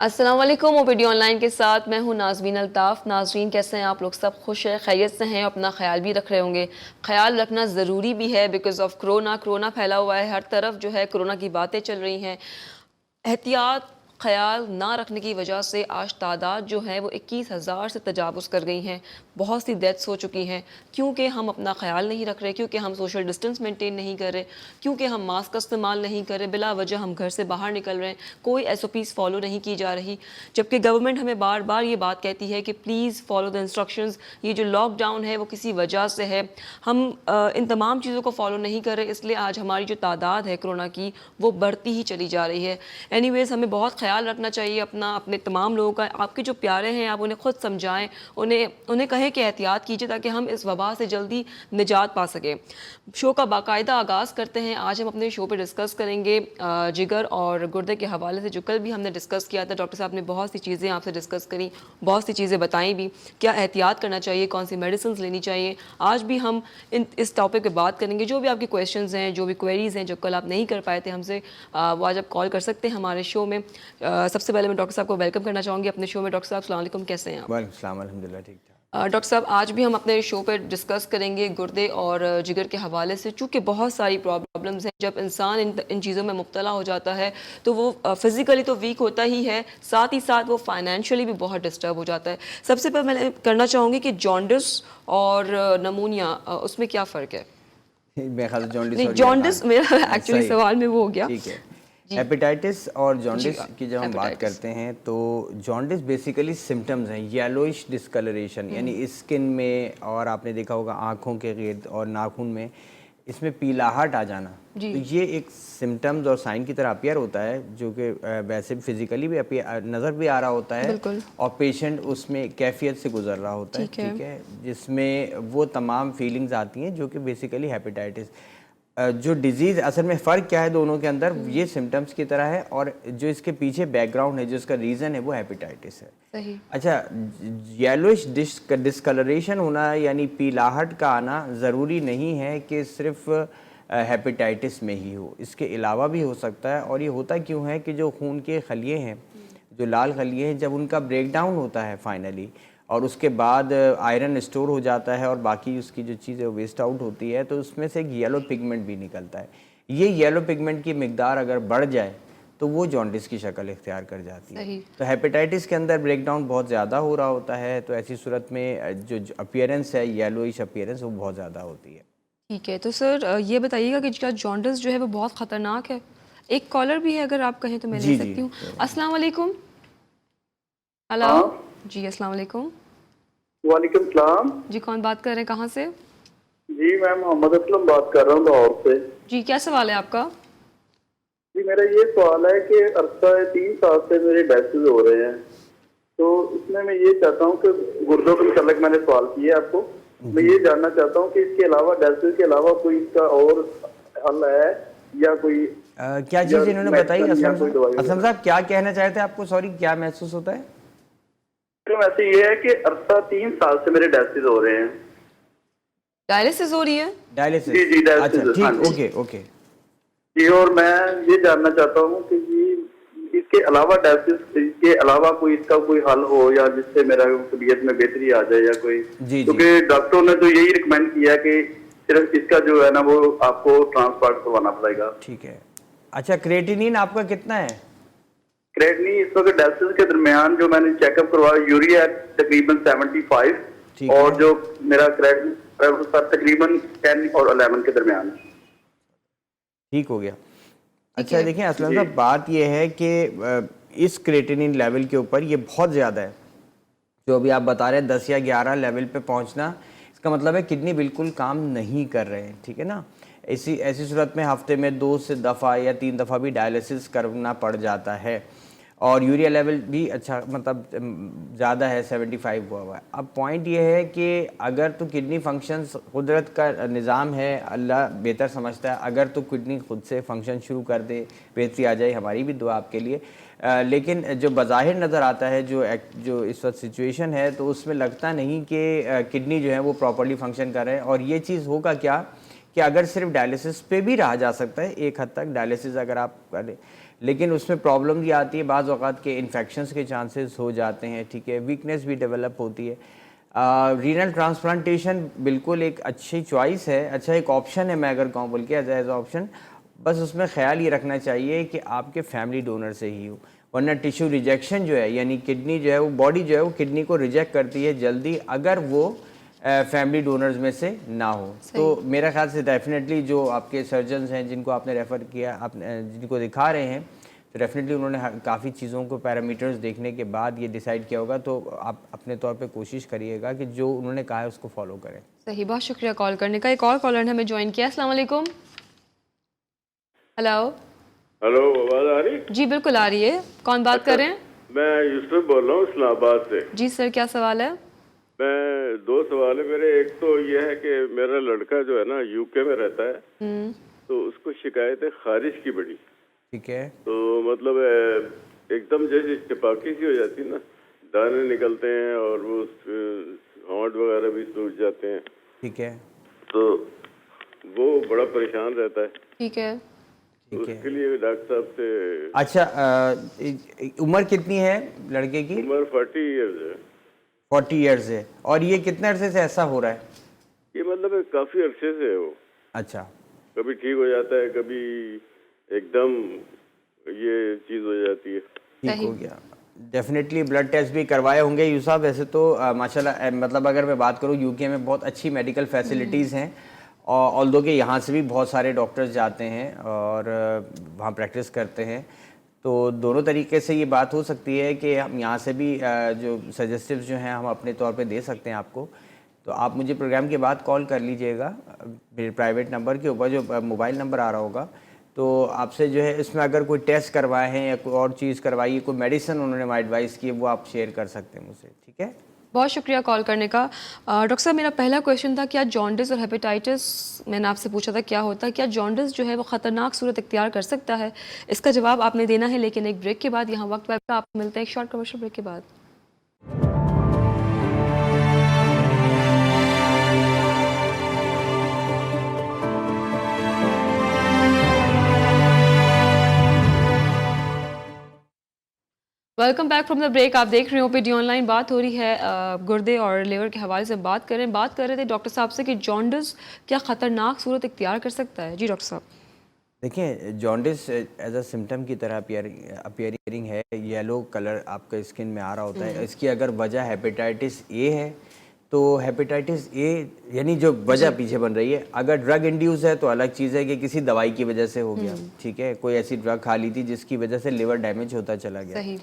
अस्सलाम वालेकुम। OPD online के साथ मैं हूं नाज़मीन अल्ताफ़। नाज़रीन, कैसे हैं आप लोग? सब खुश हैं, खैरियत से हैं, अपना ख्याल भी रख रहे होंगे। ख्याल रखना ज़रूरी भी है बिकॉज़ ऑफ़ कोरोना फैला हुआ है, हर तरफ जो है कोरोना की बातें चल रही हैं। एहतियात ख्याल ना रखने की वजह से आज तादाद जो है वो 21,000 से तजावुज़ कर गई हैं। बहुत सी डेथ्स हो चुकी हैं क्योंकि हम अपना ख्याल नहीं रख रहे, क्योंकि हम सोशल डिस्टेंस मेंटेन नहीं कर रहे, क्योंकि हम मास्क का इस्तेमाल नहीं कर रहे, बिला वजह हम घर से बाहर निकल रहे हैं, कोई SOPs फॉलो नहीं की जा रही। जबकि गवर्नमेंट हमें बार बार ये बात कहती है कि प्लीज़ फॉलो द इंस्ट्रक्शंस। ये जो लॉकडाउन है वो किसी वजह से है, हम इन तमाम चीज़ों को फॉलो नहीं कर रहे, इसलिए आज हमारी जो तादाद है कोरोना की वो बढ़ती ही चली जा रही है। एनीवेज़, हमें बहुत ख्याल रखना चाहिए अपना, अपने तमाम लोगों का। आपके जो प्यारे हैं आप उन्हें खुद समझाएं, उन्हें कहें कि एहतियात कीजिए ताकि हम इस वबा से जल्दी निजात पा सकें। शो का बाकायदा आगाज़ करते हैं। आज हम अपने शो पे डिस्कस करेंगे जिगर और गुर्दे के हवाले से, जो कल भी हमने डिस्कस किया था। डॉक्टर साहब ने बहुत सी चीज़ें आपसे डिस्कस करी, बहुत सी चीज़ें बताई भी, क्या एहतियात करना चाहिए, कौन सी मेडिसिन लेनी चाहिए। आज भी हम इस टॉपिक पे बात करेंगे। जो भी आपके क्वेश्चंस हैं, जो भी क्वेरीज़ हैं, जो कल आप नहीं कर पाए थे हमसे, वो आज आप कॉल कर सकते हैं हमारे शो में। सबसे पहले मैं डॉक्टर साहब को वेलकम करना चाहूँगी अपने शो में। डॉक्टर साहब अस्सलाम वालेकुम, कैसे हैं आप? वालेकुम सलाम, अल्हम्दुलिल्लाह ठीक ठाक। डॉक्टर साहब, आज भी हम अपने शो पे डिस्कस करेंगे गुर्दे और जिगर के हवाले से। चूँकि बहुत सारी प्रॉब्लम्स हैं, जब इंसान इन चीज़ों में मुब्तला हो जाता है तो वो फिज़िकली तो वीक होता ही है, साथ ही साथ वो फाइनेंशियली भी बहुत डिस्टर्ब हो जाता है। सबसे पहले मैं करना चाहूँगी कि जॉन्डिस और नमूनिया, उसमें क्या फ़र्क है? मेरे ख्याल से जॉन्डिस नहीं, और ये जॉन्डिस मेरा एक्चुअली सही, सवाल में वो हो गया। ठीक है। जी हेपेटाइटिस और जी, जॉन्डिस की जब हम बात हेपेटाइटिस। करते हैं तो जॉन्डिस बेसिकली सिम्टम्स हैं येलोइश डिस्कलरेशन, यानी स्किन में, और आपने देखा होगा आँखों के गिर्द और नाखून में इसमें पीलाहट आ जाना। जी तो ये एक सिम्टम्स और साइन की तरह अपीयर होता है, जो कि वैसे भी फिजिकली भी नज़र भी आ रहा होता है, बिल्कुल। और पेशेंट उसमें कैफियत से गुजर रहा होता है, ठीक है। ठीक है, जिसमें वो तमाम फीलिंग्स आती हैं जो कि बेसिकली हेपेटाइटिस। जो डिजीज़ असल में फ़र्क क्या है दोनों के अंदर, ये सिम्टम्स की तरह है, और जो इसके पीछे बैकग्राउंड है, जो इसका रीज़न है, वो हेपेटाइटिस है। सही। अच्छा, येलोइश डिस्कलरेशन होना यानी पीलाहट का आना ज़रूरी नहीं है कि सिर्फ हेपेटाइटिस में ही हो, इसके अलावा भी हो सकता है। और ये होता क्यों है कि जो खून के खलिए हैं, जो लाल खलिए हैं, जब उनका ब्रेक डाउन होता है फाइनली, और उसके बाद आयरन स्टोर हो जाता है और बाकी उसकी जो चीज़ें वेस्ट आउट होती है, तो उसमें से एक येलो पिगमेंट भी निकलता है। ये येलो पिगमेंट की मिकदार अगर बढ़ जाए तो वो जॉन्डिस की शक्ल इख्तियार कर जाती है। सही। तो हेपेटाइटिस के अंदर ब्रेकडाउन बहुत ज़्यादा हो रहा होता है, तो ऐसी सूरत में जो अपीयरेंस है, येलोइश अपीयरेंस, वो बहुत ज़्यादा होती है। ठीक है, तो सर ये बताइएगा कि क्या जॉन्डिस जो है वो बहुत ख़तरनाक है? एक कॉलर भी है, अगर आप कहें तो मैं ले जी जी। सकती हूँ। अस्सलाम वालेकुम। हेलो। हाँ। जी अस्सलाम वालेकुम। वालेकुम सलाम। जी, कौन बात कर रहे हैं, कहाँ से? जी मैं मोहम्मद असलम बात कर रहा हूँ लाहौर से। जी, क्या सवाल है आपका? जी मेरा ये सवाल है कि अरसा 3 साल से मेरे डायलिसिस हो रहे हैं, तो इसमें मैं ये चाहता हूँ कि गुर्दों के मुताल्लिक मैंने सवाल किया है आपको। मैं ये जानना चाहता हूँ कि इसके अलावा डायलिसिस के अलावा कोई इसका और हल है या कोई क्या चीज़ इन्होंने बताई मेडिसिन या असलम कोई साहब? दवाई असलम वगैरह? साहब क्या कहना चाहते हैं आपको, सॉरी, क्या महसूस होता है? तो वैसे ये है कि अरसा 3 साल से मेरे डायलिसिस हो रहे हैं। डायलिसिस हो रही है? डायलिसिस? जी जी अच्छा डायलिसिस, हाँ ठीक, जी। Okay okay. जी, और मैं ये जानना चाहता हूँ कि जी इसके अलावा डायलिसिस के अलावा कोई इसका कोई हल हो, या जिससे मेरा तबीयत में बेहतरी आ जाए, या कोई, जी जी। क्योंकि डॉक्टरों ने तो यही रिकमेंड किया कि सिर्फ इसका जो है ना वो आपको ट्रांसप्लांट करवाना पड़ेगा। ठीक है। अच्छा, क्रिएटिनिन आपका कितना है? क्रेटनी इस वक्त डायलिसिस के दरमियान जो मैंने चेकअप करवाया, यूरिया तकरीबन 75, ठीक और है, जो मेरा क्रेटनी तकरीबन 10 और 11 के दरमियान। ठीक हो गया। ठीक अच्छा है। देखिए असलम जी साहब, बात यह है कि इस क्रिएटिनिन लेवल के ऊपर ये बहुत ज़्यादा है, जो अभी आप बता रहे हैं 10 या 11 लेवल पे पहुंचना, इसका मतलब है किडनी बिल्कुल काम नहीं कर रहे हैं, ठीक है ना। ऐसी ऐसी सूरत में हफ्ते में 2 से दफ़ा या 3 दफ़ा भी डायलिसिस करना पड़ जाता है, और यूरिया लेवल भी अच्छा मतलब ज़्यादा है, 75 हुआ है। अब पॉइंट ये है कि अगर तो किडनी फंक्शंस, कुदरत का निज़ाम है, अल्लाह बेहतर समझता है, अगर तो किडनी खुद से फंक्शन शुरू कर दे, बेहतरी आ जाए, हमारी भी दुआ आपके लिए। लेकिन जो बज़ाहिर नज़र आता है, जो इस वक्त सिचुएशन है, तो उसमें लगता नहीं कि किडनी जो है वो प्रॉपर्ली फंक्शन कर रहे हैं। और ये चीज़ होगा क्या कि अगर सिर्फ डायलिसिस पे भी रहा जा सकता है एक हद तक, डायलिसिस अगर आप करें, लेकिन उसमें प्रॉब्लम ये आती है, बाज़ औक़ात के इन्फेक्शंस के चांसेस हो जाते हैं, ठीक है, वीकनेस भी डेवलप होती है। रीनल ट्रांसप्लांटेशन बिल्कुल एक अच्छी चॉइस है, अच्छा एक ऑप्शन है, मैं अगर कहूँ बल्कि एज ऑप्शन, बस उसमें ख़्याल ये रखना चाहिए कि आपके फैमिली डोनर से ही हो, वरना टिश्यू रिजेक्शन जो है, यानी किडनी जो है वो, बॉडी जो है वो किडनी को रिजेक्ट करती है जल्दी अगर वो फैमिली डोनर्स में से ना हो। तो मेरा ख्याल से डेफिनेटली जो आपके सर्जन्स हैं जिनको आपने रेफ़र किया, आप जिनको दिखा रहे हैं, तो डेफिनेटली उन्होंने काफ़ी चीज़ों को पैरामीटर्स देखने के बाद ये डिसाइड किया होगा। तो आप अपने तौर पे कोशिश करिएगा कि जो उन्होंने कहा है उसको फॉलो करें। सही, बहुत शुक्रिया कॉल करने का। एक और कॉलर ने हमें ज्वाइन किया। अस्सलाम वालेकुम। हेलो। हेलो, आवाज़ आ रही? जी बिल्कुल आ रही है। कौन बात कर रहे हैं? मैं यूसुफ बोल रहा हूँ इस्लामाबाद से। जी सर, क्या सवाल है? मैं दो सवाल है मेरे। एक तो ये है कि मेरा लड़का जो है ना यूके में रहता है, तो उसको शिकायतें खारिज की बड़ी, ठीक है, तो मतलब एकदम जैसे चपाकी सी हो जाती है ना, दाने निकलते हैं और वो होंठ वगैरह भी सूज जाते हैं, ठीक है, तो वो बड़ा परेशान रहता है। ठीक है। तो उसके लिए डॉक्टर साहब से। अच्छा, उम्र कितनी है लड़के की? उम्र 40 ईयर्स है। 40 ईयर्स है। और ये कितने अरसे से ऐसा हो रहा है? ये मतलब काफ़ी अरसे से है वो। अच्छा, कभी ठीक हो जाता है, कभी एकदम ये चीज़ हो जाती है। ठीक हो गया। डेफिनेटली ब्लड टेस्ट भी करवाए होंगे यूसुफ। वैसे तो माशाल्लाह, मतलब अगर मैं बात करूँ, यूके में बहुत अच्छी मेडिकल फैसिलिटीज़ हैं, और ऑल्दो के यहाँ से भी बहुत सारे डॉक्टर्स जाते हैं और वहाँ प्रैक्टिस करते हैं। तो दोनों तरीके से ये बात हो सकती है कि हम यहाँ से भी जो सजेस्टिव्स जो हैं हम अपने तौर पे दे सकते हैं आपको। तो आप मुझे प्रोग्राम के बाद कॉल कर लीजिएगा मेरे प्राइवेट नंबर के ऊपर, जो मोबाइल नंबर आ रहा होगा। तो आपसे जो है इसमें अगर कोई टेस्ट करवाए हैं या कोई और चीज़ करवाई है, कोई मेडिसिन उन्होंने एडवाइस की है, वो आप शेयर कर सकते हैं मुझसे, ठीक है? बहुत शुक्रिया कॉल करने का। डॉक्टर साहब, मेरा पहला क्वेश्चन था, क्या जॉन्डिस और हेपेटाइटिस, मैंने आपसे पूछा था क्या होता है, क्या जॉन्डिस जो है वो ख़तरनाक सूरत इख्तियार कर सकता है? इसका जवाब आपने देना है, लेकिन एक ब्रेक के बाद। यहाँ वक्त पर आप मिलते हैं एक शॉर्ट कमर्शियल ब्रेक के बाद। Welcome back from the break. आप देख रहे हो ओपीडी ऑनलाइन। बात हो रही है गुर्दे और लिवर के हवाले से बात कर रहे थे डॉक्टर साहब से कि जॉन्डिस क्या ख़तरनाक सूरत इख्तियार कर सकता है। जी डॉक्टर साहब। देखिए, जॉन्डिस एज अ सिम्टम की तरह अपीयरिंग है। येलो कलर आपके स्किन में आ रहा होता है। इसकी अगर वजह हेपेटाइटिस ए है, तो हेपेटाइटिस ए यानी जो वजह पीछे बन रही है, अगर ड्रग इंड्यूस है तो अलग चीज़ है कि किसी दवाई की वजह से हो गया, ठीक है, कोई ऐसी ड्रग खा ली थी जिसकी वजह से लिवर डैमेज होता चला गया। सही।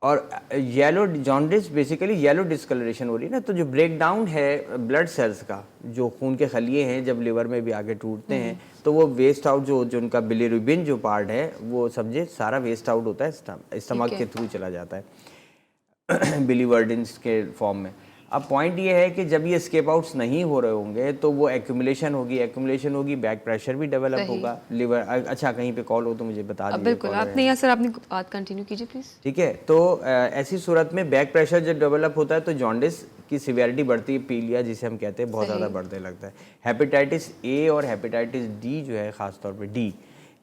और yellow jaundice basically yellow discoloration हो रही है ना, तो जो ब्रेक डाउन है ब्लड सेल्स का, जो खून के खलिए हैं जब लिवर में भी आगे टूटते हैं, तो वो वेस्ट आउट जो उनका बिलिरुबिन जो पार्ट है, वो समझे सारा वेस्ट आउट होता है, स्टमक के थ्रू चला जाता है बिलीवर्डिन्स के फॉर्म में। अब पॉइंट ये है कि जब ये स्केप आउट्स नहीं हो रहे होंगे तो वो एक्यूमुलेशन होगी, बैक प्रेशर भी डेवलप होगा, लिवर। अच्छा, कहीं पे कॉल हो तो मुझे बता दीजिए। बिल्कुल, आपने यहाँ सर अपनी बात कंटिन्यू कीजिए प्लीज़। ठीक है, तो ऐसी सूरत में बैक प्रेशर जब डेवलप होता है तो जॉन्डिस की सिवियरिटी बढ़ती है, पीलिया जिसे हम कहते हैं, बहुत ज़्यादा बढ़ने लगता है। हेपेटाइटिस ए और हेपेटाइटिस डी जो है, ख़ासतौर पे डी,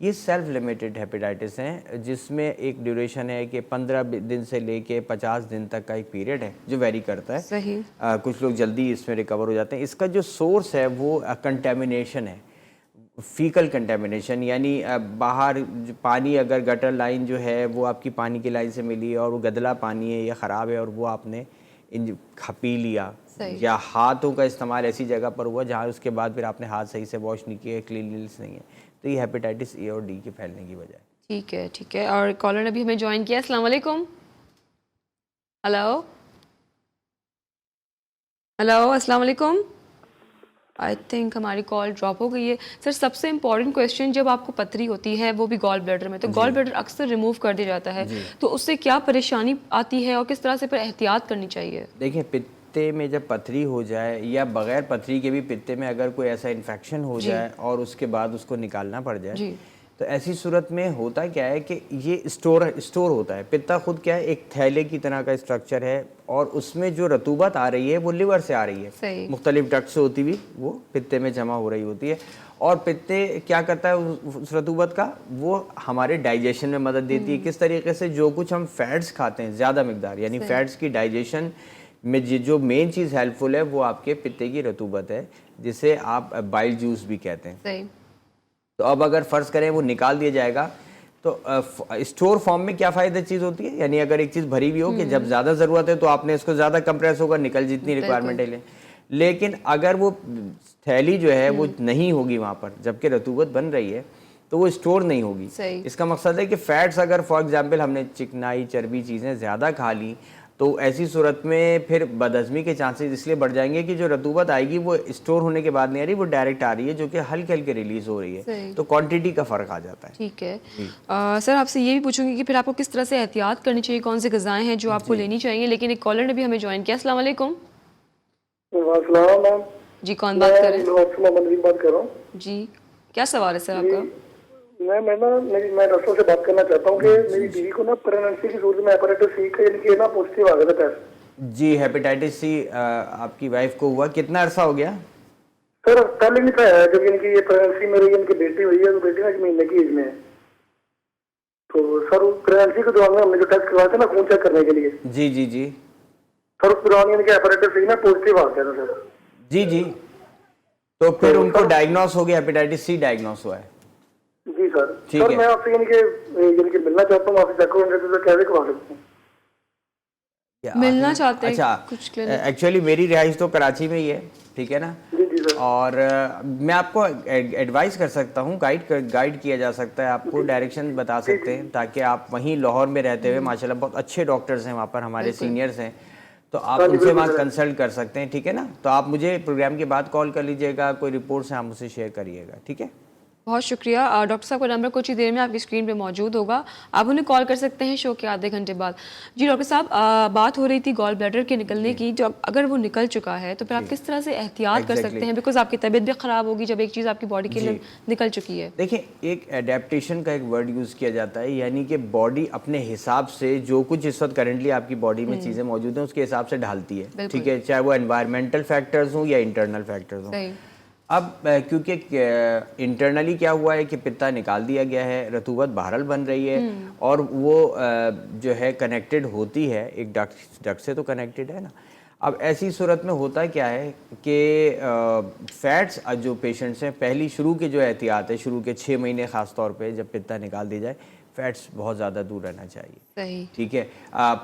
ये सेल्फ लिमिटेड हेपेटाइटिस हैं, जिसमें एक ड्यूरेशन है कि 15 दिन से लेके 50 दिन तक का एक पीरियड है जो वेरी करता है। सही। कुछ लोग जल्दी इसमें रिकवर हो जाते हैं। इसका जो सोर्स है वो कंटेमिनेशन है, फीकल कंटेमिनेशन, यानी बाहर पानी, अगर गटर लाइन जो है वो आपकी पानी की लाइन से मिली और वो गदला पानी है या ख़राब है और वो आपने पी लिया, या हाथों का इस्तेमाल ऐसी जगह पर हुआ जहाँ उसके बाद फिर आपने हाथ सही से वॉश नहीं किए, क्लीनलीनेस नहीं है, तो ये हेपेटाइटिस ए और डी के फैलने की वजह है। ठीक है, ठीक है। और कॉलर ने भी हमें ज्वाइन किया। अस्सलाम वालेकुम। हेलो हेलो, अस्सलाम वालेकुम। आई थिंक हमारी कॉल ड्रॉप हो गई है। सर, सबसे इम्पॉर्टेंट क्वेश्चन, जब आपको पथरी होती है वो भी गॉल ब्लैडर में, तो गॉल ब्लैडर अक्सर रिमूव कर दिया जाता है, तो उससे क्या परेशानी आती है और किस तरह से फिर एहतियात करनी चाहिए? देखिए, पित्ते में जब पथरी हो जाए या बगैर पथरी के भी पित्ते में अगर कोई ऐसा इन्फेक्शन हो जाए और उसके बाद उसको निकालना पड़ जाए, तो ऐसी सूरत में होता क्या है कि ये स्टोर होता है। पित्ता खुद क्या है, एक थैले की तरह का स्ट्रक्चर है और उसमें जो रतूबत आ रही है वो लिवर से आ रही है, सही। मुख्तलिफ डक्ट से होती हुई वो पित्ते में जमा हो रही होती है। और पित्ते क्या करता है उस रतूबत का, वो हमारे डाइजेशन में मदद देती है। किस तरीके से, जो कुछ हम फैट्स खाते हैं ज़्यादा मकदार, यानी फैट्स की डाइजेशन में जो मेन चीज़ हेल्पफुल है वो आपके पित्ते की रतूबत है, जिसे आप बाइल जूस भी कहते हैं। सही। तो अब अगर फ़र्ज़ करें वो निकाल दिया जाएगा तो स्टोर फॉर्म में क्या फ़ायदा चीज़ होती है, यानी अगर एक चीज़ भरी हुई हो कि जब ज़्यादा ज़रूरत है तो आपने इसको ज़्यादा कंप्रेस होगा, निकल जितनी रिक्वायरमेंट है ले। लेकिन अगर वो थैली जो है वो नहीं होगी वहाँ पर, जबकि रतूबत बन रही है, तो वो स्टोर नहीं होगी। सही। इसका मकसद है कि फ़ैट्स अगर फॉर एग्जांपल हमने चिकनाई चर्बी चीज़ें ज़्यादा खा ली तो ऐसी सूरत में फिर बदहज़मी के चांसेस इसलिए बढ़ जाएंगे कि जो रतूबत आएगी वो स्टोर होने के बाद नहीं आ रही, वो डायरेक्ट आ रही है, जो कि हल्के हल्के रिलीज़ हो रही है। सही। तो क्वांटिटी का फ़र्क आ जाता है। ठीक है। सर आपसे ये भी पूछूंगी कि फिर आपको किस तरह से एहतियात करनी चाहिए, कौन सी ग़िज़ाएं हैं जो आपको लेनी चाहिए। लेकिन एक कॉलर ने भी हमें ज्वाइन किया। अस्सलाम वालेकुम। अस्सलाम मैम। जी, कौन बात कर रहे हैं? मैं बात कर रहा हूँ जी, क्या सवाल है सर आपका? मैं डॉक्टर से बात करना चाहता हूँ कि मेरी बीवी को ना प्रेगनेंसी की सूरत में हेपेटाइटिस सी का यानी कि ना पॉजिटिव आ गया था टेस्ट। जी, हेपेटाइटिस सी आपकी वाइफ को हुआ, कितना अरसा हो गया? सर पहले नहीं था, जब इनकी ये प्रेगनेंसी मेरी इनकी बेटी हुई है, तो बेटी ना 1 महीने की एज में है। तो सर उस प्रेगनेंसी के दौरान हमने जो टेस्ट करवाया था ना खून चेक करने के लिए, जी जी जी सर उस दौरान इनके हेपेटाइटिस सी ना पॉजिटिव आ गया था सर। जी जी। तो फिर उनको डायग्नोस हो गया, हेपेटाइटिस सी डायग्नोस हुआ है। जी सर। ठीक सर है। मैं आपसे इनके मिलना चाहता हूँ, आपसे चेक तो कैसे करवा सकते हैं? मिलना चाहते हैं अच्छा, कुछ क्लिनिक? एक्चुअली मेरी रिहाइश तो कराची में ही है, ठीक है ना। जी जी सर। और मैं आपको एडवाइस कर सकता हूँ, गाइड किया जा सकता है, आपको डायरेक्शन बता सकते हैं, ताकि आप वहीं लाहौर में रहते हुए माशाल्लाह बहुत अच्छे डॉक्टर्स हैं वहाँ पर, हमारे सीनियर्स हैं, तो आप उनसे वहाँ कंसल्ट कर सकते हैं, ठीक है ना। तो आप मुझे प्रोग्राम के बाद कॉल कर लीजिएगा, कोई रिपोर्ट्स हैं आप मुझसे शेयर करिएगा, ठीक है। बहुत शुक्रिया। डॉक्टर साहब का नंबर कुछ ही देर में आपकी स्क्रीन पे मौजूद होगा, आप उन्हें कॉल कर सकते हैं शो के आधे घंटे बाद। जी डॉक्टर साहब, बात हो रही थी गॉल ब्लैडर के निकलने की, जो अगर वो निकल चुका है तो फिर आप किस तरह से एहतियात कर सकते हैं, बिकॉज आपकी तबीयत भी ख़राब होगी जब एक चीज़ आपकी बॉडी के लिए निकल चुकी है। देखिए, एक एडेप्टेशन का एक वर्ड यूज़ किया जाता है, यानी कि बॉडी अपने हिसाब से जो कुछ इस वक्त करंटली आपकी बॉडी में चीज़ें मौजूद हैं उसके हिसाब से ढालती है, ठीक है, चाहे वो एनवायरमेंटल फैक्टर्स हों या इंटरनल फैक्टर्स हों। अब क्योंकि इंटरनली क्या हुआ है कि पित्ता निकाल दिया गया है, रतूबत बहरहाल बन रही है और वो जो है कनेक्टेड होती है, एक डक्ट से तो कनेक्टेड है ना। अब ऐसी सूरत में होता क्या है कि फैट्स जो पेशेंट्स हैं, पहली शुरू के जो एहतियात है, शुरू के 6 महीने ख़ास तौर पे जब पित्ता निकाल दी जाए, फैट्स बहुत ज़्यादा दूर रहना चाहिए, सही। ठीक है।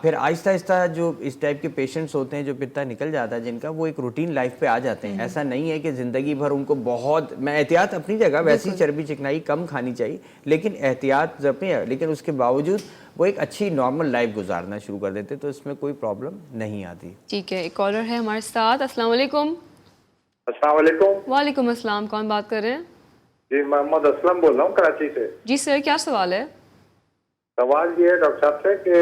फिर आहिस्ता आहिस्ता जो इस टाइप के पेशेंट्स होते हैं जो पित्ता निकल जाता है जिनका, वो एक रूटीन लाइफ पे आ जाते हैं। ऐसा नहीं है कि ज़िंदगी भर उनको बहुत, मैं एहतियात अपनी जगह, वैसी चर्बी चिकनाई कम खानी चाहिए, लेकिन एहतियात अपनी है, लेकिन उसके बावजूद वो एक अच्छी नॉर्मल लाइफ गुजारना शुरू कर देते, तो इसमें कोई प्रॉब्लम नहीं आती। ठीक है, एक कॉलर है हमारे साथ। अस्सलाम वालेकुम। अस्सलाम वालेकुम। वालेकुम अस्सलाम, कौन बात कर रहे हैं? जी मोहम्मद असलम बोल रहा हूँ कराची से। जी सर, क्या सवाल है? सवाल ये है डॉक्टर साहब से कि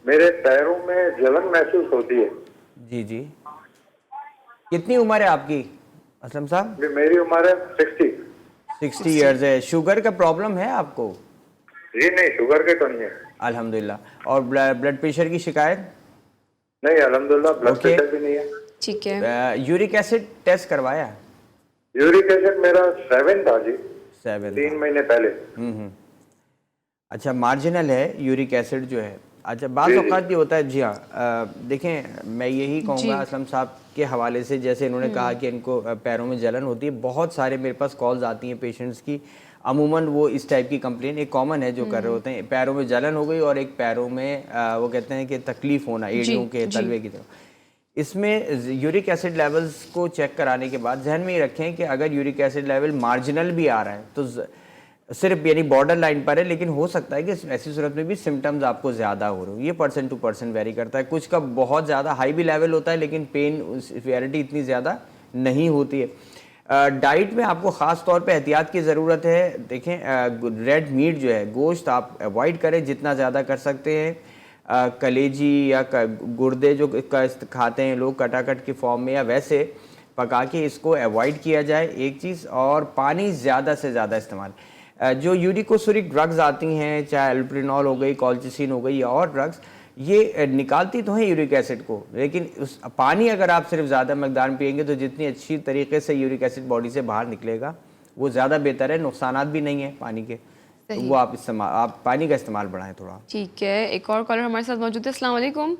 मेरे पैरों में जलन महसूस होती है। जी जी। कितनी उम्र है आपकी असलम साहब? मेरी उम्र है 60 ईयर्स है। शुगर का प्रॉब्लम है आपको? जी नहीं, शुगर के तो नहीं है। अल्हम्दुलिल्लाह। और ब्लड प्रेशर की शिकायत? नहीं अल्हम्दुलिल्लाह, ब्लड प्रेशर भी नहीं है। ठीक है। यूरिक एसिड टेस्ट करवाया? यूरिक एसिड मेरा 7 था जी, 7 3 महीने पहले। अच्छा, मार्जिनल है यूरिक एसिड जो है। अच्छा, बाज़ औक़ात ये होता है। जी हाँ, देखें मैं यही कहूँगा असलम साहब के हवाले से, जैसे इन्होंने कहा कि इनको पैरों में जलन होती है, बहुत सारे मेरे पास कॉल्स आती हैं पेशेंट्स की, अमूमन वो इस टाइप की कंप्लेन एक कॉमन है जो कर रहे होते हैं, पैरों में जलन हो गई और एक पैरों में वो कहते हैं कि तकलीफ़ होना एड़ियों के तलवे की तरफ। इसमें यूरिक एसिड लेवल्स को चेक कराने के बाद जहन में ही रखें कि अगर यूरिक एसिड लेवल मार्जिनल भी आ रहा है तो सिर्फ यानी बॉर्डर लाइन पर है, लेकिन हो सकता है कि ऐसी सूरत में भी सिम्टम्स आपको ज़्यादा हो रहे हो। ये पर्सन टू पर्सन वेरी करता है, कुछ का बहुत ज़्यादा हाई भी लेवल होता है लेकिन पेन सिवियरिटी इतनी ज़्यादा नहीं होती है। डाइट में आपको ख़ास तौर पे एहतियात की ज़रूरत है। देखें, रेड मीट जो है, गोश्त आप अवॉइड करें जितना ज़्यादा कर सकते हैं। कलेजी या गुर्दे जो खाते हैं लोग कटाकट की फॉर्म में या वैसे पका के, इसको अवॉइड किया जाए एक चीज़। और पानी ज़्यादा से ज़्यादा इस्तेमाल। जो यूरिकोसुरिक ड्रग्स आती हैं, चाहे एल्प्रिनॉल हो गई, कॉल्चिसिन हो गई या और ड्रग्स, ये निकालती तो हैं यूरिक एसिड को, लेकिन उस पानी अगर आप सिर्फ ज़्यादा मकदार में पिएंगे तो जितनी अच्छी तरीके से यूरिक एसिड बॉडी से बाहर निकलेगा वो ज़्यादा बेहतर है। नुकसानात भी नहीं है पानी के, तो वो आप पानी का इस्तेमाल बढ़ाएं थोड़ा। ठीक है, एक और कॉलर हमारे साथ मौजूद है। अस्सलाम वालेकुम।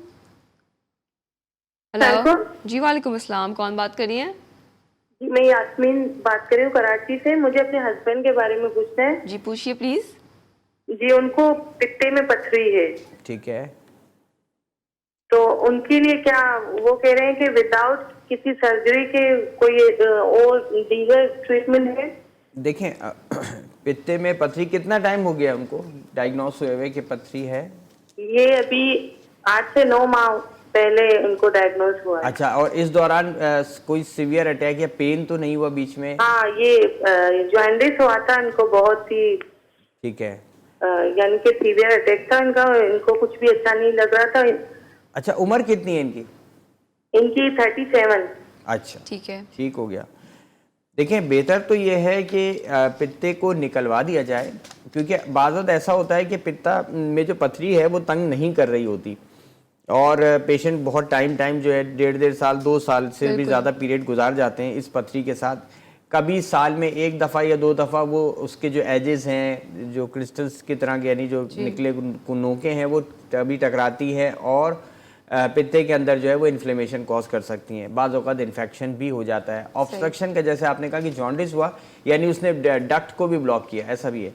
हेलो जी, वालेकुम अस्सलाम, कौन बात कर रही हैं? जी मैं यास्मीन बात कर रही हूँ कराची से। मुझे अपने हस्बैंड के बारे में पूछना है। जी पूछिए प्लीज। जी उनको पित्ते में पथरी है। ठीक है, तो उनके लिए क्या वो कह रहे हैं कि विदाउट किसी सर्जरी के कोई और दीगर ट्रीटमेंट है? देखें पित्ते में पथरी कितना टाइम हो गया उनको डायग्नोस हुए हुए कि पथरी है? ये अभी 8 से 9 माह पहले उनको डायग्नोस हुआ है। अच्छा, और इस दौरान कोई सीवियर अटैक या पेन तो नहीं हुआ बीच में? हाँ, ये जॉन्डिस हुआ था इनको बहुत ही। ठीक है, यानी कि सीवियर अटैक था इनका, इनको कुछ भी अच्छा नहीं लग रहा था। अच्छा उम्र कितनी है इनकी? इनकी 37। अच्छा ठीक है, ठीक हो गया। देखें बेहतर तो ये है कि पित्ते को निकलवा दिया जाए, क्योंकि बाज़ वक़्त ऐसा होता है कि पित्ता में जो पथरी है वो तंग नहीं कर रही होती और पेशेंट बहुत टाइम जो है 1.5 साल 2 साल से भी ज़्यादा पीरियड गुजार जाते हैं इस पथरी के साथ। कभी साल में 1 दफ़ा या 2 दफ़ा वो उसके जो एजेस हैं, जो क्रिस्टल्स की तरह के यानी जो निकले नोकें हैं, वो कभी टकराती हैं और पित्ते के अंदर जो है वो इन्फ्लेमेशन कॉज कर सकती हैं। बाज़ औक़ात इन्फेक्शन भी हो जाता है। ऑब्स्ट्रक्शन का जैसे आपने कहा कि जॉन्डिस हुआ यानी उसने डक्ट को भी ब्लॉक किया, ऐसा भी है।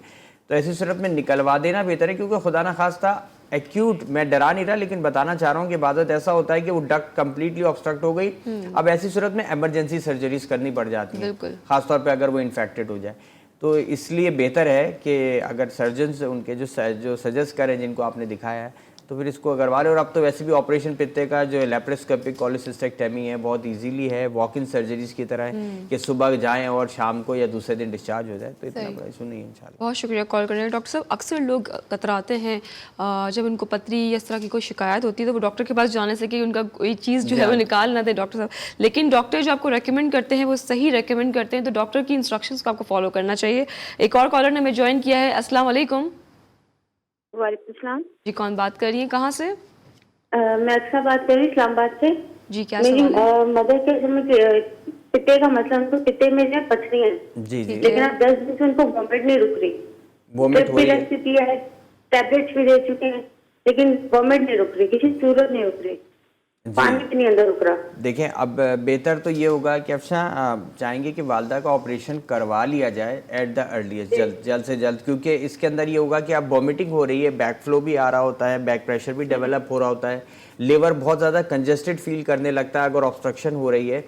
तो ऐसी सूरत में निकलवा देना बेहतर है, क्योंकि खुदा न खास्ता एक्यूट, मैं डरा नहीं रहा लेकिन बताना चाह रहा हूँ कि बाज़त ऐसा होता है कि वो डक्ट कम्प्लीटली ऑब्स्ट्रक्ट हो गई। अब ऐसी सूरत में एमरजेंसी सर्जरीज करनी पड़ जाती हैं, खासतौर पे अगर वो इन्फेक्टेड हो जाए। तो इसलिए बेहतर है कि अगर सर्जन उनके जो सजेस्ट करें जिनको आपने दिखाया है तो फिर इसको करवा लें। और अब तो वैसे भी ऑपरेशन पित्ते का जो लैप्रोस्कोपिक कॉलिसिस्टेक्टमी है बहुत इजीली है, वॉक इन सर्जरीज की तरह है कि सुबह जाएं और शाम को या दूसरे दिन डिस्चार्ज हो जाए, तो इतना बड़ा इशू नहीं है इंशाल्लाह। बहुत शुक्रिया कॉल करने का। डॉक्टर साहब अक्सर लोग कतराते हैं जब उनको पथरी या इस तरह की कोई शिकायत होती है तो वो डॉक्टर के पास जाने से कि उनका कोई चीज़ जो है वो निकाल ना दे डॉक्टर साहब, लेकिन डॉक्टर जो आपको रेकमेंड करते हैं वो सही रेकमेंड करते हैं, तो डॉक्टर की इंस्ट्रक्शंस को आपको फॉलो करना चाहिए। एक और कॉलर ने हमें ज्वाइन किया है। अस्सलाम वालेकुम। वालेकुम सलाम जी, कौन बात कर रही है, कहाँ से? मैं अच्छा बात कर रही हूँ इस्लामाबाद से। जी क्या मेरी सवाल है? मदर के पित्ते का मसला, उनको पित्ते में जो पथरी है, जी जी, लेकिन अब 10 दिन से उनको वॉमिट नहीं रुक रही। वॉमिट हो रही है, टैबलेट्स भी दे चुके हैं लेकिन वॉमिट नहीं रुक रही, किसी सूरत नहीं रुक रही, पानी भी नहीं अंदर रुक रहा। देखें अब बेहतर तो ये होगा कि अफशा चाहेंगे कि वालदा का ऑपरेशन करवा लिया जाए एट द अर्लीस्ट, जल्द से जल्द, क्योंकि इसके अंदर ये होगा कि अब वॉमिटिंग हो रही है, बैक फ्लो भी आ रहा होता है, बैक प्रेशर भी डेवलप हो रहा होता है, लिवर बहुत ज़्यादा कंजेस्टेड फील करने लगता है अगर ऑब्स्ट्रक्शन हो रही है।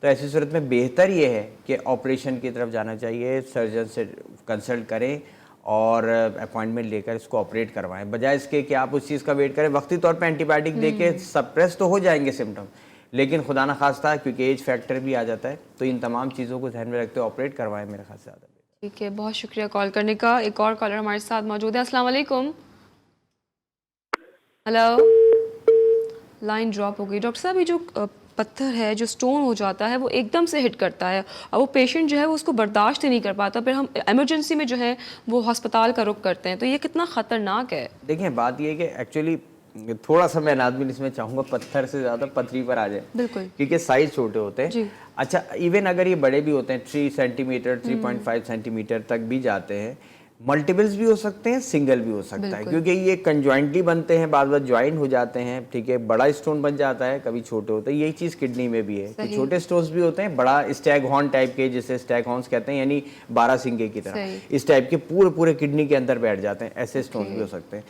तो ऐसी सूरत में बेहतर ये है कि ऑपरेशन की तरफ जाना चाहिए, सर्जन से कंसल्ट करें और अपॉइंटमेंट लेकर इसको ऑपरेट करवाएं, बजाय इसके कि आप उस चीज़ का वेट करें। वक्ती तौर पे एंटीबायोटिक देके सप्रेस तो हो जाएंगे सिम्टम, लेकिन खुदा न खास्ता क्योंकि एज फैक्टर भी आ जाता है, तो इन तमाम चीज़ों को ध्यान में रखते हुए ऑपरेट करवाएं, मेरे ख्याल से ज़्यादा। ठीक है, बहुत शुक्रिया कॉल करने का। एक और कॉलर हमारे साथ मौजूद है। अस्सलाम वालेकुम। हेलो, लाइन ड्रॉप हो गई। डॉक्टर साहब ये जो पत्थर है, जो स्टोन हो जाता है, वो एकदम से हिट करता है और वो पेशेंट जो है वो उसको बर्दाश्त ही नहीं कर पाता, फिर हम इमरजेंसी में जो है वो अस्पताल का रुख करते हैं, तो ये कितना ख़तरनाक है? देखिए बात ये है कि एक्चुअली थोड़ा सा मैं नाज़मीन इसमें चाहूँगा पत्थर से ज़्यादा पथरी पर आ जाए, बिल्कुल, क्योंकि साइज छोटे होते हैं। अच्छा, इवन अगर ये बड़े भी होते हैं 3 सेंटीमीटर 3.5 सेंटीमीटर तक भी जाते हैं, मल्टीपल्स भी हो सकते हैं, सिंगल भी हो सकता है, क्योंकि ये कंजॉइंटली बनते हैं, बाद बार ज्वाइन हो जाते हैं, ठीक है, बड़ा स्टोन बन जाता है, कभी छोटे होते हैं। यही चीज़ किडनी में भी है कि छोटे स्टोन्स भी होते हैं, बड़ा स्टैग हॉर्न टाइप के, जिसे स्टैग हॉर्न्स कहते हैं, यानी 12 सिंगे की तरह, इस टाइप के पूरे किडनी के अंदर बैठ जाते हैं, ऐसे स्टोन भी हो सकते हैं।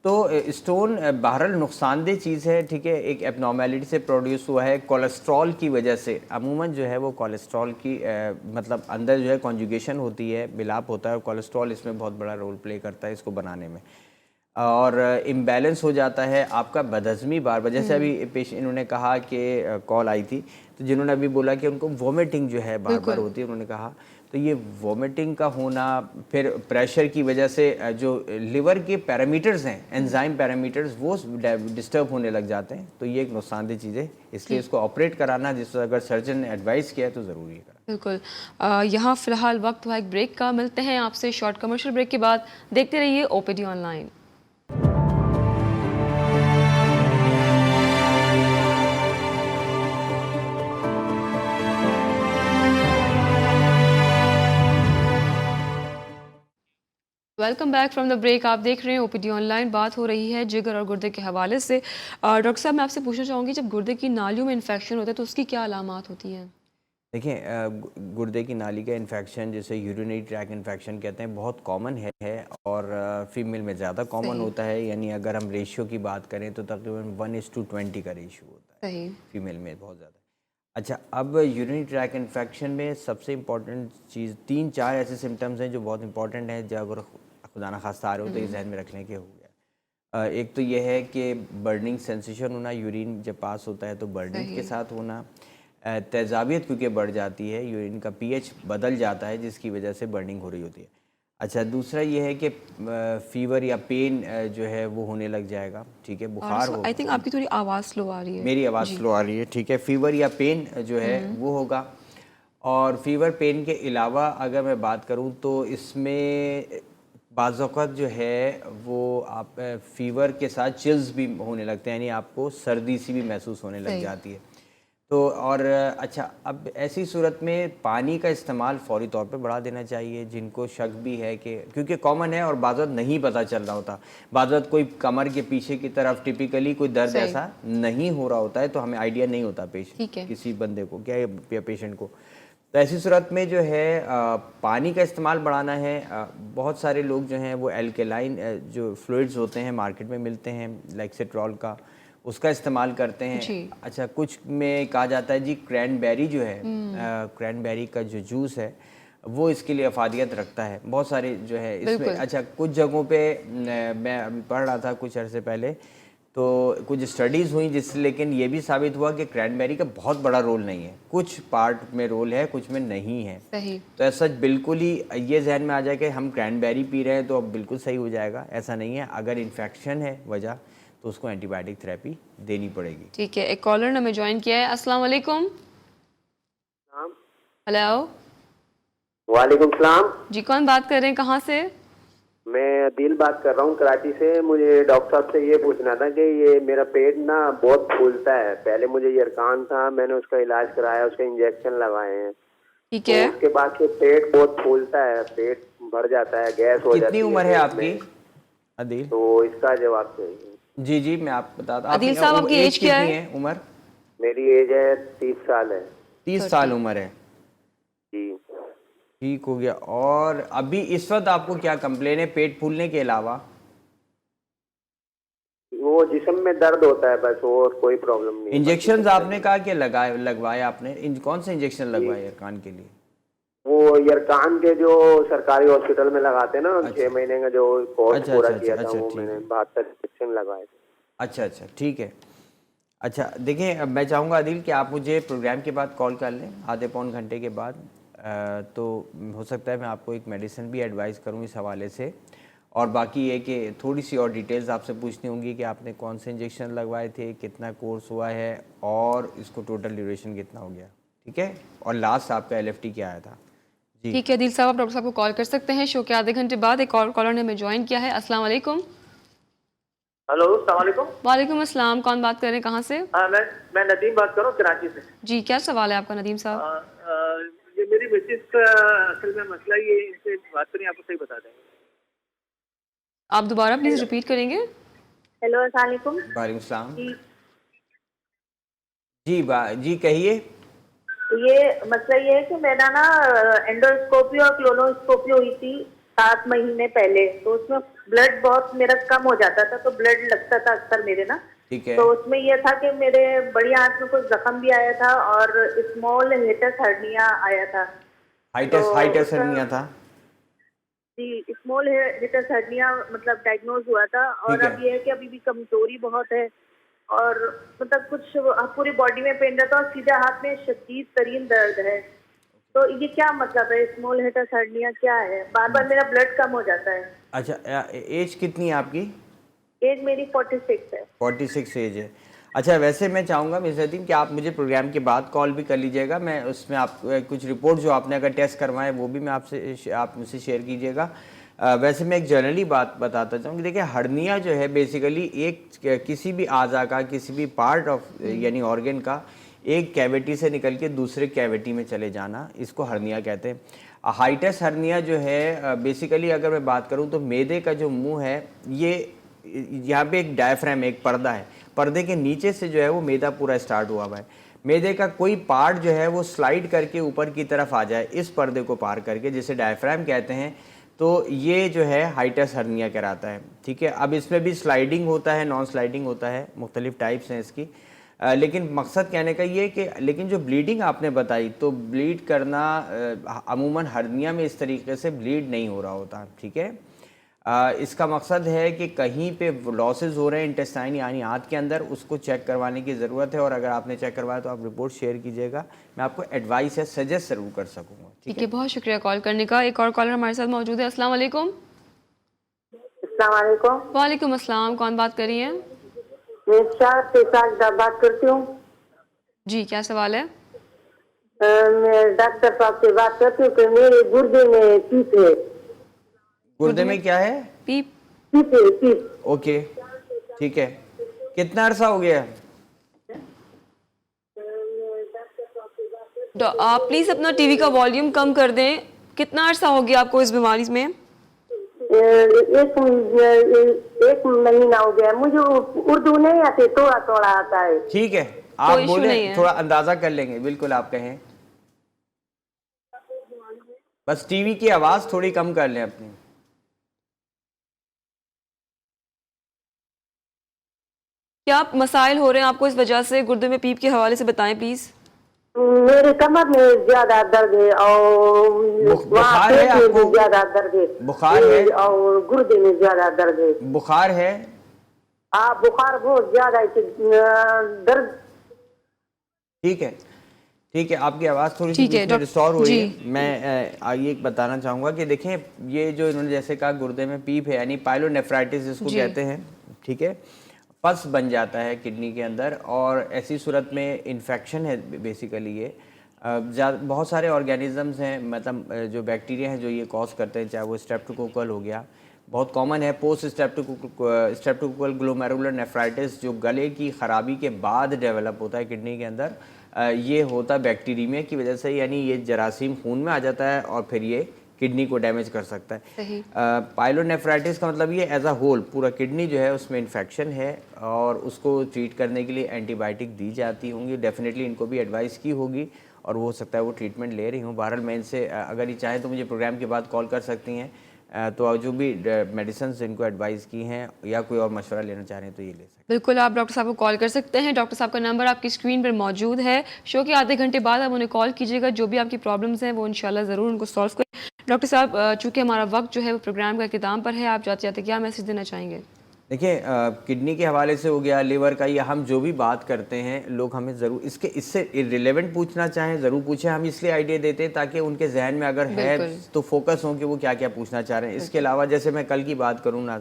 तो स्टोन बहरहाल नुकसानदेह चीज़ है, ठीक है, एक एबनॉर्मेलिटी से प्रोड्यूस हुआ है कोलेस्ट्रॉल की वजह से। अमूमन जो है वो कोलेस्ट्रॉल की मतलब अंदर जो है कॉन्जुगेशन होती है, मिलाप होता है, और कोलेस्ट्रॉल इसमें बहुत बड़ा रोल प्ले करता है इसको बनाने में, और इम्बैलेंस हो जाता है आपका बदहज़मी बार बार। जैसे अभी पेशेंट इन्होंने कहा कि कॉल आई थी, तो जिन्होंने अभी बोला कि उनको वॉमिटिंग जो है बार बार होती है, उन्होंने कहा तो ये वोमिटिंग का होना, फिर प्रेशर की वजह से जो लिवर के पैरामीटर्स हैं, एंजाइम पैरामीटर्स, वो डिस्टर्ब होने लग जाते हैं। तो ये एक नुकसानदेह चीज़ है, इसलिए इसको ऑपरेट कराना, जिस अगर सर्जन ने एडवाइस किया है तो ज़रूरी है। बिल्कुल। यहाँ फ़िलहाल वक्त हुआ एक ब्रेक का, मिलते हैं आपसे शॉर्ट कमर्शियल ब्रेक के बाद। देखते रहिए OPD online. Welcome back from the break. आप देख रहे हैं ओपीडी ऑनलाइन। बात हो रही है जिगर और गुर्दे के हवाले से। डॉक्टर साहब, मैं आपसे पूछना चाहूँगी, जब गुर्दे की नालियों में इन्फेक्शन होता है तो उसकी क्या अलामात होती हैं? देखिए, गुर्दे की नाली का इन्फेक्शन, जिसे यूरिनरी ट्रैक इन्फेक्शन कहते हैं, बहुत कॉमन है और फीमेल में ज़्यादा कॉमन होता है। यानी अगर हम रेशियो की बात करें तो तकरीबन 1:20 का रेशियो होता है सही। फीमेल में, बहुत ज़्यादा। अच्छा, अब यूरिनरी ट्रैक इन्फेक्शन में सबसे इम्पॉर्टेंट चीज़, 3-4 ऐसे सिम्टम्स हैं जो बहुत इंपॉर्टेंट हैं, जब अगर खुदा न खास्ता आ रहे हो तो ये जहन में रखने के हो गया। एक तो ये है कि बर्निंग सेंसेशन होना, यूरिन जब पास होता है तो बर्निंग के साथ होना। तेज़ाबियत क्योंकि बढ़ जाती है, यूरिन का पीएच बदल जाता है, जिसकी वजह से बर्निंग हो रही होती है। अच्छा, दूसरा ये है कि फीवर या पेन जो है वो होने लग जाएगा, ठीक है, बुखार हो। आई थिंक आपकी थोड़ी आवाज़ स्लो आ रही है। मेरी आवाज़ स्लो आ रही है, ठीक है। फीवर या पेन जो है वो होगा। और फीवर पेन के अलावा अगर मैं बात करूं तो इसमें बाज़ औक़ात जो है वो आप फीवर के साथ चिल्स भी होने लगते हैं, यानी आपको सर्दी सी भी महसूस होने लग जाती है। तो और अच्छा, अब ऐसी सूरत में पानी का इस्तेमाल फ़ौरी तौर पे बढ़ा देना चाहिए। जिनको शक भी है कि, क्योंकि कॉमन है और बाज़ औक़ात नहीं पता चल रहा होता, बाज़ औक़ात कोई कमर के पीछे की तरफ टिपिकली कोई दर्द ऐसा नहीं हो रहा होता है, तो हमें आइडिया नहीं होता किसी बंदे को क्या या पेशेंट को। तो ऐसी सूरत में जो है पानी का इस्तेमाल बढ़ाना है। बहुत सारे लोग जो हैं वो एल्कलाइन जो फ्लूइड्स होते हैं मार्केट में मिलते हैं, लेक्सिट्रॉल का, उसका इस्तेमाल करते हैं। अच्छा, कुछ में कहा जाता है जी क्रैनबेरी जो है, क्रैनबेरी का जो जूस है वो इसके लिए अफादियत रखता है। बहुत सारे जो है इसमें, अच्छा, कुछ जगहों पे मैं अभी पढ़ रहा था कुछ अरसे पहले, तो कुछ स्टडीज़ हुई जिससे, लेकिन ये भी साबित हुआ कि क्रैनबेरी का बहुत बड़ा रोल नहीं है, कुछ पार्ट में रोल है, कुछ में नहीं है। सही। तो ऐसा बिल्कुल ही ये जहन में आ जाए कि हम क्रैनबेरी पी रहे हैं तो अब बिल्कुल सही हो जाएगा, ऐसा नहीं है। अगर इन्फेक्शन है वजह, तो उसको एंटीबायोटिक थेरेपी देनी पड़ेगी। ठीक है, एक कॉलर ने हमें ज्वाइन किया है। अस्सलाम वालेकुम। हेलो। वालेकुम सलाम जी, कौन बात कर रहे हैं, कहाँ से? मैं दिल बात कर रहा हूँ कराची से। मुझे डॉक्टर साहब से ये पूछना था कि ये मेरा पेट ना बहुत फूलता है। पहले मुझे यरकान था, मैंने उसका इलाज कराया, उसके इंजेक्शन लगाए हैं। ठीक है। तो उसके बाद से पेट बहुत फूलता है, पेट भर जाता है, गैस हो जाती है। कितनी उम्र है आपकी अदील? तो इसका जवाब चाहिए। जी जी, मैं आपको बताता हूँ। अदील साहब, आपकी एज क्या है? उम्र? मेरी एज है 30 साल है। 30 साल उम्र है जी। ठीक हो गया। और अभी इस वक्त आपको क्या कंप्लेन है पेट फूलने के अलावा? वो जिस्म में दर्द होता है बस, और कोई प्रॉब्लम नहीं। इंजेक्शन आपने कहा कि लगवाए आपने? कौन से इंजेक्शन लगवाए यरकान के लिए? वो यरकान के जो सरकारी हॉस्पिटल में लगाते हैं ना, 6 महीने का जो कोर्स पूरा किया था, वो मैंने 72 इंजेक्शन लगाए थे। अच्छा अच्छा, ठीक है। अच्छा देखिए, अब मैं चाहूँगा अदिल कि आप मुझे प्रोग्राम के बाद कॉल कर लें, आधे पौन घंटे के बाद। तो हो सकता है मैं आपको एक मेडिसिन भी एडवाइस करूँ इस हवाले से। और बाकी ये कि थोड़ी सी और डिटेल्स आपसे पूछनी होंगी कि आपने कौन से इंजेक्शन लगवाए थे, कितना कोर्स हुआ है, और इसको टोटल ड्यूरेशन कितना हो गया, ठीक है, और लास्ट आपका LFT क्या आया था। जी ठीक है दिल साहब, आप डॉक्टर साहब को कॉल कर सकते हैं शो के आधे घंटे बाद। एक और कॉलर ने हमें ज्वाइन किया है। अस्सलाम वालेकुम। हेलो, अस्सलाम वालेकुम। वालेकुम अस्सलाम, कौन बात कर रहे हैं, कहाँ से? मैं नदीम बात कर रहा हूँ कराची से। जी, क्या सवाल है आपका नदीम साहब? ये मेरी मिसेस का असल में मसला ये, इनसे बात करें आपको सही बता देंगे। आप दोबारा प्लीज रिपीट करेंगे? हेलो, अस्सलाम वालेकुम। वालेकुम सलाम। जी कहिए। ये मसला ये है कि मेरा ना एंडोस्कोपी और क्लोनोस्कोपी हुई थी 7 महीने पहले। तो उसमें ब्लड बहुत मेरा कम हो जाता था, तो ब्लड लगता था अक्सर मेरे ना। ठीक है। तो उसमें यह था कि मेरे बड़ी आंत में कुछ जख्म भी आया था और स्मॉल हिटस हर्निया आया था। हाइटस हर्निया था? जी, स्मॉल हिटस हर्निया मतलब डायग्नोज हुआ था। और अब ये है कि अभी भी कमजोरी बहुत है और मतलब कुछ पूरी बॉडी में पेन रहता है और सीधा हाथ में शदीद तरीन दर्द है। तो ये क्या मतलब है, स्मॉल हिटस हर्निया क्या है? बार बार मेरा ब्लड कम हो जाता है। अच्छा, एज कितनी है आपकी? एज मेरी 46 है। 46 एज है। अच्छा, वैसे मैं चाहूँगा मिस यतीम कि आप मुझे प्रोग्राम के बाद कॉल भी कर लीजिएगा। मैं उसमें आप कुछ रिपोर्ट जो आपने अगर टेस्ट करवाए वो भी मैं आप मुझसे शेयर कीजिएगा। वैसे मैं एक जनरली बात बताता चाहूँ कि देखिए, हर्निया जो है बेसिकली एक किसी भी आज़ा का, किसी भी पार्ट ऑफ यानी ऑर्गन का एक कैविटी से निकल के दूसरे कैविटी में चले जाना, इसको हर्निया कहते हैं। हाइटस हर्निया जो है बेसिकली अगर मैं बात करूँ तो मैदे का जो मुंह है, ये यहाँ पे एक डायफ्राम, एक पर्दा है, पर्दे के नीचे से जो है वो मैदा पूरा स्टार्ट हुआ हुआ है। मैदे का कोई पार्ट जो है वो स्लाइड करके ऊपर की तरफ आ जाए इस पर्दे को पार करके, जिसे डायफ्राम कहते हैं, तो ये जो है हाइटस हर्निया कहलाता है। ठीक है, अब इसमें भी स्लाइडिंग होता है, नॉन स्लाइडिंग होता है, मुख्तलिफ टाइप्स हैं इसकी। लेकिन मकसद कहने का ये कि लेकिन जो ब्लीडिंग आपने बताई, तो ब्लीड करना अमूमन हर्निया में इस तरीके से ब्लीड नहीं हो रहा होता। ठीक है, इसका मकसद है कि कहीं पे लॉसेस हो रहे हैं इंटेस्टाइन यानी आंत के अंदर, उसको चेक करवाने की ज़रूरत है। और अगर आपने चेक करवाया तो आप रिपोर्ट शेयर कीजिएगा, मैं आपको एडवाइस है सजेस्ट ज़रूर कर सकूँगा। ठीक है, बहुत शुक्रिया कॉल करने का। एक और कॉलर हमारे साथ मौजूद है। अस्सलाम वालेकुम। अस्सलाम वालेकुम। वालेकुम अस्सलाम, कौन बात कर रही हैं? मैं शाह से साजिदा बात करती हूँ। जी, क्या सवाल है? मैं डॉक्टर साहब से बात करती हूँ कि मेरे गुर्दे में पीप है। गुर्दे में क्या है? पीप। पीप है, पीप। ओके, ठीक है। कितना अरसा हो गया? आप प्लीज़ अपना टीवी का वॉल्यूम कम कर दें। कितना अरसा हो गया आपको इस बीमारी में? एक महीना हो गया। मुझे उर्दू नहीं आती, थोड़ा थोड़ा आता है। ठीक है, आप issue बोले, नहीं है। थोड़ा अंदाज़ा कर लेंगे। बिल्कुल आप कहें, बस टीवी की आवाज़ थोड़ी कम कर लें अपनी। क्या मसाइल हो रहे हैं आपको इस वजह से, गुर्दे में पीप के हवाले से बताएं प्लीज़। मेरे कमर में ज्यादा दर्द है और बुखार है आपको? ज्यादा दर्द है। बुखार है और गुर्दे में ज्यादा दर्द है। बुखार है? हाँ, बुखार बहुत ज्यादा है, दर्द। ठीक है, ठीक है, आपकी आवाज़ थोड़ी सी ठीक है, बीच में रिस्टोर हो रही जी। है। मैं ये बताना चाहूँगा कि देखें, ये जो इन्होंने जैसे कहा गुर्दे में पीप है यानी पाइलोनेफ्राइटिस जिसको जी। कहते हैं। ठीक है, पस बन जाता है किडनी के अंदर, और ऐसी सूरत में इन्फेक्शन है बेसिकली ये। बहुत सारे ऑर्गेनिजम्स हैं, मतलब जो बैक्टीरिया हैं जो ये कॉज करते हैं, चाहे वो स्ट्रेप्टोकोकल हो गया, बहुत कॉमन है। पोस्ट स्ट्रेप्टोकोकल ग्लोमेरुलर नेफ्राइटिस जो गले की ख़राबी के बाद डेवलप होता है किडनी के अंदर, ये होता बैक्टीरिया की वजह से, यानी ये जरासीम खून में आ जाता है और फिर ये किडनी को डैमेज कर सकता है। सही। पाइलोनेफ्राइटिस का मतलब ये एज अ होल पूरा किडनी जो है उसमें इन्फेक्शन है, और उसको ट्रीट करने के लिए एंटीबायोटिक दी जाती होंगी। डेफिनेटली इनको भी एडवाइस की होगी और वो हो सकता है वो ट्रीटमेंट ले रही हूँ। बहरहाल मैं इनसे अगर ये चाहें तो मुझे प्रोग्राम के बाद कॉल कर सकती हैं, तो जो भी मेडिसिन इनको एडवाइस की हैं या कोई और मशवरा लेना चाह रहे हैं तो ये ले सकते हैं। बिल्कुल, आप डॉक्टर साहब को कॉल कर सकते हैं। डॉक्टर साहब का नंबर आपकी स्क्रीन पर मौजूद है। शो के आधे घंटे बाद आप उन्हें कॉल कीजिएगा, जो भी आपकी प्रॉब्लम्स हैं वो इंशाल्लाह ज़रूर उनको सॉल्व करें। डॉक्टर साहब, चूँकि हमारा वक्त जो है वो प्रोग्राम का इख्तिताम पर है, आप जाते जाते क्या मैसेज देना चाहेंगे? देखिए, किडनी के हवाले से हो गया, लिवर का, या हम जो भी बात करते हैं, लोग हमें ज़रूर इससे रिलेवेंट पूछना चाहें ज़रूर पूछें। हम इसलिए आइडिया देते हैं ताकि उनके जहन में अगर है तो फोकस हो कि वो क्या क्या पूछना चाह रहे हैं। इसके अलावा जैसे मैं कल की बात करूँ ना,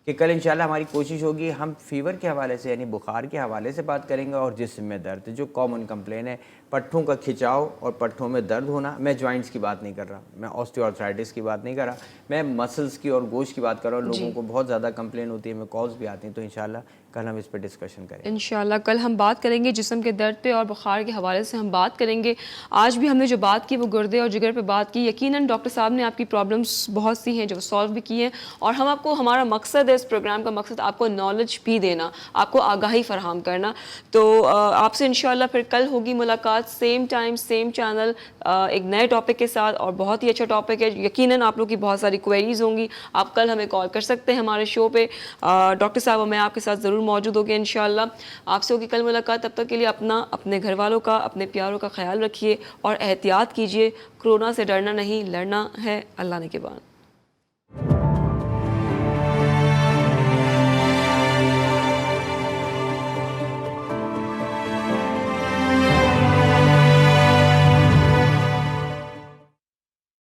कि कल इंशाल्लाह हमारी कोशिश होगी हम फीवर के हवाले से यानी बुखार के हवाले से बात करेंगे, और जिस्म में दर्द जो कॉमन कंप्लेन है, पट्ठों का खिंचाव और पट्ठों में दर्द होना। मैं जॉइंट्स की बात नहीं कर रहा, मैं ऑस्टियोआर्थराइटिस की बात नहीं कर रहा, मैं मसल्स की और गोश्त की बात कर रहा हूँ। लोगों को बहुत ज़्यादा कंप्लेन होती है, में कॉज भी आती हैं, तो इंशाल्लाह कल हम इस पर डिस्कशन करेंगे। इंशाल्लाह कल हम बात करेंगे जिस्म के दर्द पे और बुखार के हवाले से हम बात करेंगे। आज भी हमने जो बात की वो गुर्दे और जिगर पे बात की। यकीनन डॉक्टर साहब ने आपकी प्रॉब्लम्स बहुत सी हैं जो सॉल्व भी की हैं, और हम आपको, हमारा मकसद है इस प्रोग्राम का मकसद आपको नॉलेज भी देना, आपको आगाही फराहम करना। तो आपसे इंशाल्लाह फिर कल होगी मुलाकात, सेम टाइम सेम चैनल, एक नए टॉपिक के साथ, और बहुत ही अच्छा टॉपिक है। यकीनन आप लोग की बहुत सारी क्वेरीज होंगी, आप कल हमें कॉल कर सकते हैं हमारे शो पे। डॉक्टर साहब मैं आपके साथ ज़रूर मौजूद होगी इंशाल्लाह। आपसे होगी कल मुलाकात। तब तक के लिए अपना, अपने घर वालों का, अपने प्यारों का ख्याल रखिए और एहतियात कीजिए। कोरोना से डरना नहीं, लड़ना है। अल्लाह ने के बाद।